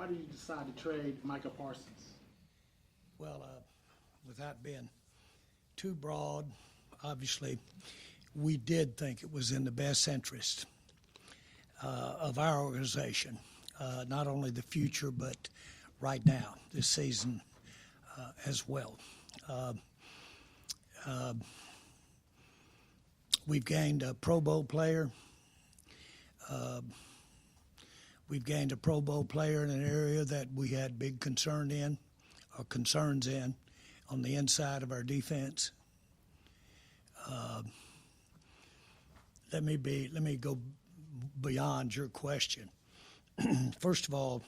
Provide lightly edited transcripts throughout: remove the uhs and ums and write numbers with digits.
why did you decide to trade Micah Parsons? Well, without being too broad, obviously, we did think it was in the best interest of our organization, not only the future, but right now, this season as well. We've gained a Pro Bowl player. We've gained a Pro Bowl player in an area that we had big concerns in on the inside of our defense. Let me go beyond your question. First of all,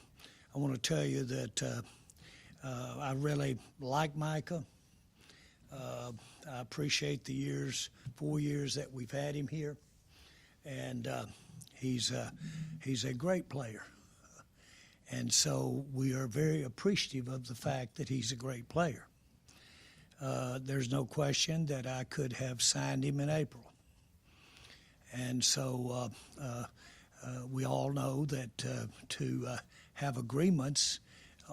I want to tell you that I really like Micah. I appreciate the 4 years that we've had him here, and he's a great player. And so we are very appreciative of the fact that he's a great player. There's no question that I could have signed him in April. And so we all know that to have agreements,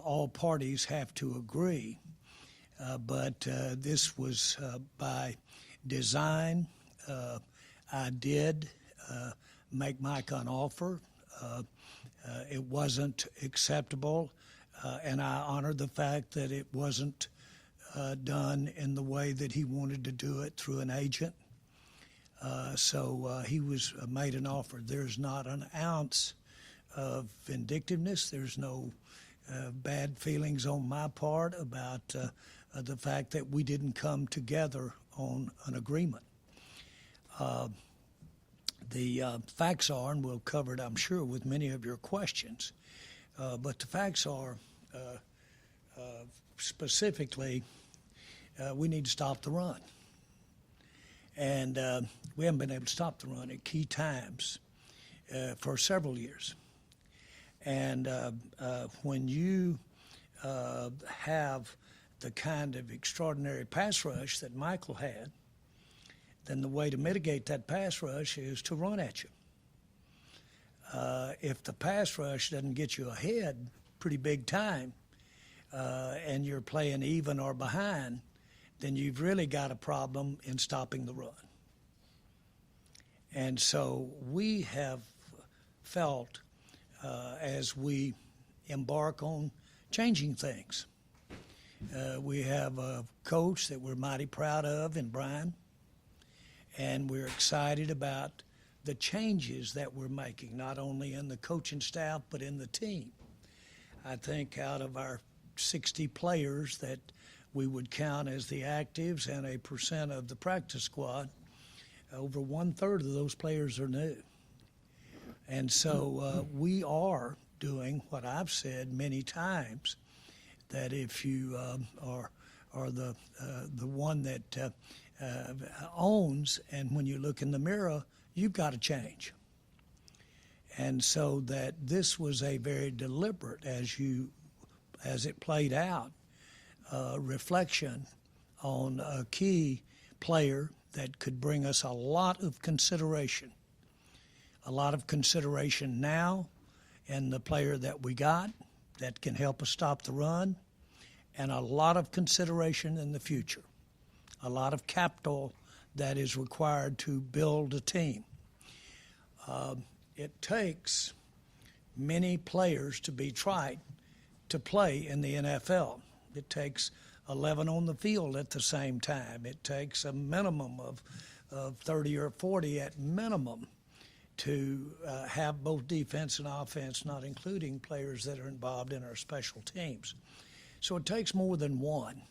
all parties have to agree. But this was by design. I did make Micah an offer. It wasn't acceptable, and I honor the fact that it wasn't done in the way that he wanted to do it through an agent. So he was made an offer. There's not an ounce of vindictiveness. There's no bad feelings on my part about the fact that we didn't come together on an agreement. The facts are, and we'll cover it, I'm sure, with many of your questions, but the facts are specifically we need to stop the run. And we haven't been able to stop the run at key times for several years. And when you have the kind of extraordinary pass rush that Michael had, then the way to mitigate that pass rush is to run at you. If the pass rush doesn't get you ahead pretty big time and you're playing even or behind, then you've really got a problem in stopping the run. And so we have felt as we embark on changing things. We have a coach that we're mighty proud of in Brian, and we're excited about the changes that we're making, not only in the coaching staff but in the team. I think out of our 60 players that we would count as the actives and a percent of the practice squad, over 1/3 of those players are new. And so we are doing what I've said many times, that if you are the one that owns, and when you look in the mirror, you've got to change. And so that this was a very deliberate, as it played out, reflection on a key player that could bring us a lot of consideration now, and the player that we got that can help us stop the run, and a lot of consideration in the future, a lot of capital that is required to build a team. It takes many players to be tried to play in the NFL. It takes 11 on the field at the same time. It takes a minimum of 30 or 40 at minimum to have both defense and offense, not including players that are involved in our special teams. So it takes more than one.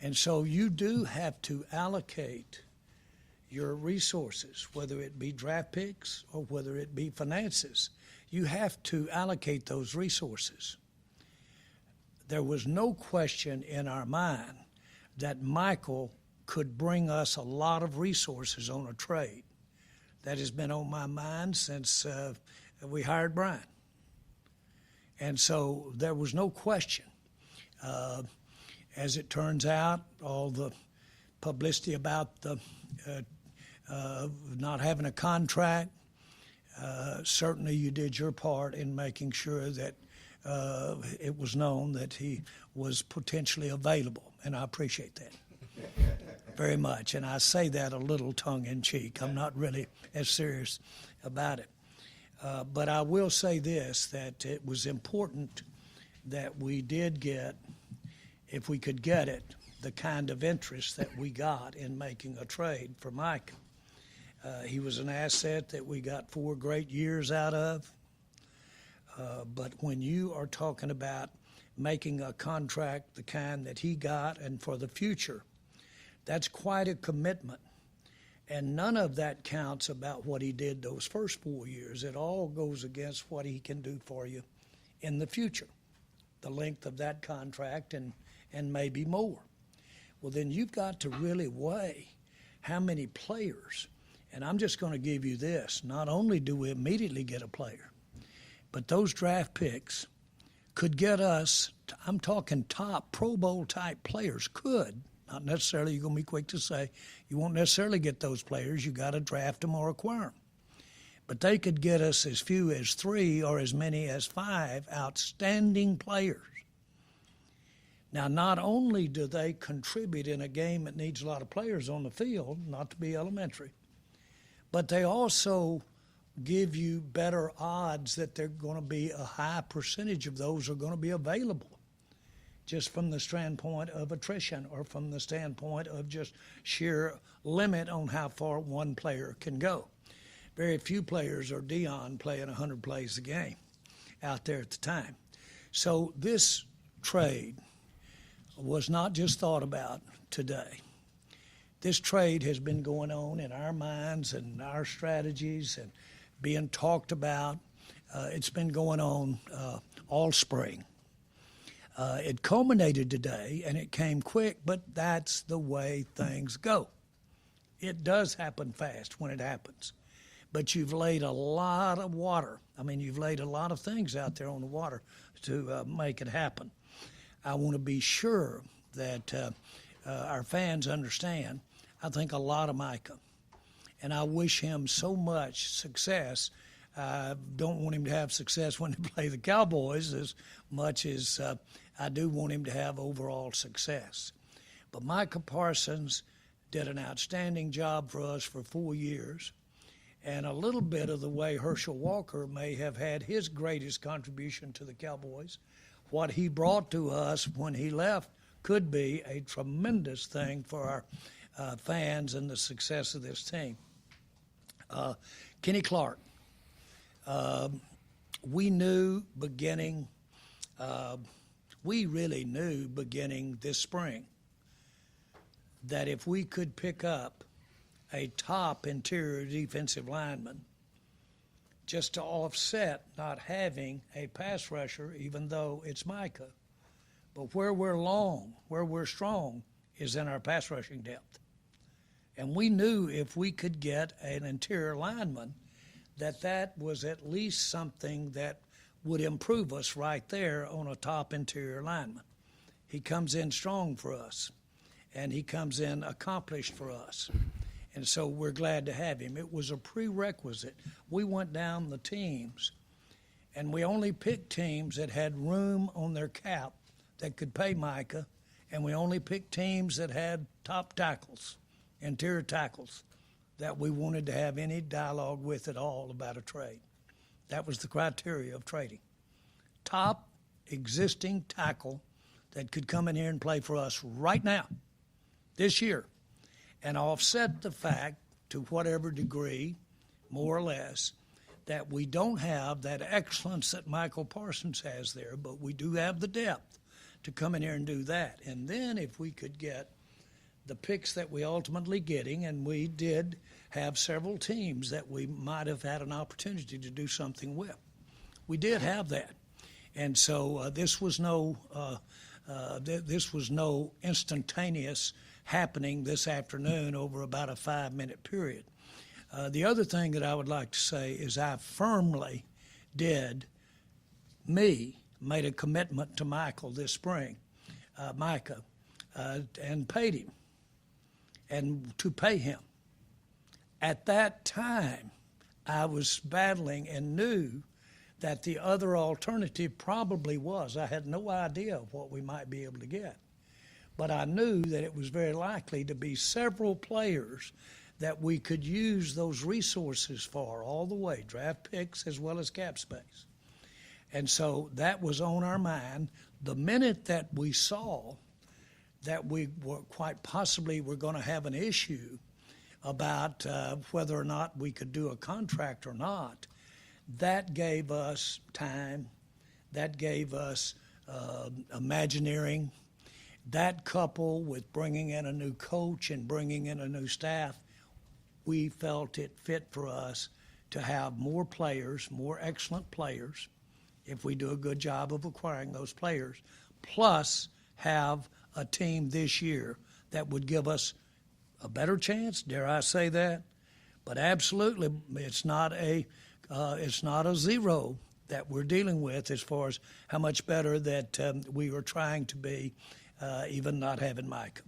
And so you do have to allocate your resources, whether it be draft picks or whether it be finances. You have to allocate those resources. There was no question in our mind that Michael could bring us a lot of resources on a trade. That has been on my mind since we hired Brian. And so there was no question. As it turns out, all the publicity about the not having a contract, certainly you did your part in making sure that it was known that he was potentially available, and I appreciate that very much. And I say that a little tongue-in-cheek. I'm not really as serious about it. But I will say this, that it was important that we did get, if we could get it, the kind of interest that we got in making a trade for Micah. He was an asset that we got 4 great years out of. But when you are talking about making a contract the kind that he got and for the future, that's quite a commitment. And none of that counts about what he did those first 4 years. It all goes against what he can do for you in the future, the length of that contract and maybe more. Well, then you've got to really weigh how many players. And I'm just going to give you this. Not only do we immediately get a player, but those draft picks could get us, I'm talking top Pro Bowl type players, could. Not necessarily, you're going to be quick to say, you won't necessarily get those players. You got to draft them or acquire them. But they could get us as few as 3 or as many as 5 outstanding players. Now, not only do they contribute in a game that needs a lot of players on the field, not to be elementary, but they also give you better odds that they're going to be a high percentage of those are going to be available, just from the standpoint of attrition or from the standpoint of just sheer limit on how far one player can go. Very few players are Dion playing 100 plays a game out there at the time. So this trade was not just thought about today. This trade has been going on in our minds and our strategies and being talked about. It's been going on all spring. It culminated today, and it came quick, but that's the way things go. It does happen fast when it happens. But you've laid a lot of water. I mean, you've laid a lot of things out there on the water to make it happen. I want to be sure that our fans understand. I think a lot of Micah, and I wish him so much success. I don't want him to have success when they play the Cowboys as much as I do want him to have overall success. But Micah Parsons did an outstanding job for us for 4 years, and a little bit of the way Herschel Walker may have had his greatest contribution to the Cowboys. What he brought to us when he left could be a tremendous thing for our fans and the success of this team. Kenny Clark, we really knew beginning this spring that if we could pick up a top interior defensive lineman just to offset not having a pass rusher, even though it's Micah, but where we're strong is in our pass rushing depth. And we knew if we could get an interior lineman that was at least something that would improve us right there on a top interior lineman. He comes in strong for us, and he comes in accomplished for us. And so we're glad to have him. It was a prerequisite. We went down the teams, and we only picked teams that had room on their cap that could pay Micah, and we only picked teams that had top tackles, interior tackles, that we wanted to have any dialogue with at all about a trade. That was the criteria of trading. Top existing tackle that could come in here and play for us right now, this year, and offset the fact, to whatever degree, more or less, that we don't have that excellence that Michael Parsons has there, but we do have the depth to come in here and do that. And then if we could get the picks that we ultimately getting, and we did have several teams that we might have had an opportunity to do something with. We did have that. And so this was no instantaneous happening this afternoon over about a 5-minute period. The other thing that I would like to say is I firmly made a commitment to Micah this spring, and paid him, and to pay him. At that time, I was battling and knew that the other alternative probably was. I had no idea of what we might be able to get. But I knew that it was very likely to be several players that we could use those resources for all the way, draft picks as well as cap space. And so that was on our mind. The minute that we saw that we were quite possibly were going to have an issue about whether or not we could do a contract or not, that gave us time, that gave us imagineering. That coupled with bringing in a new coach and bringing in a new staff, we felt it fit for us to have more players, more excellent players, if we do a good job of acquiring those players, plus have a team this year that would give us a better chance, dare I say that? But absolutely, it's not a zero that we're dealing with as far as how much better that we were trying to be, even not having Micah.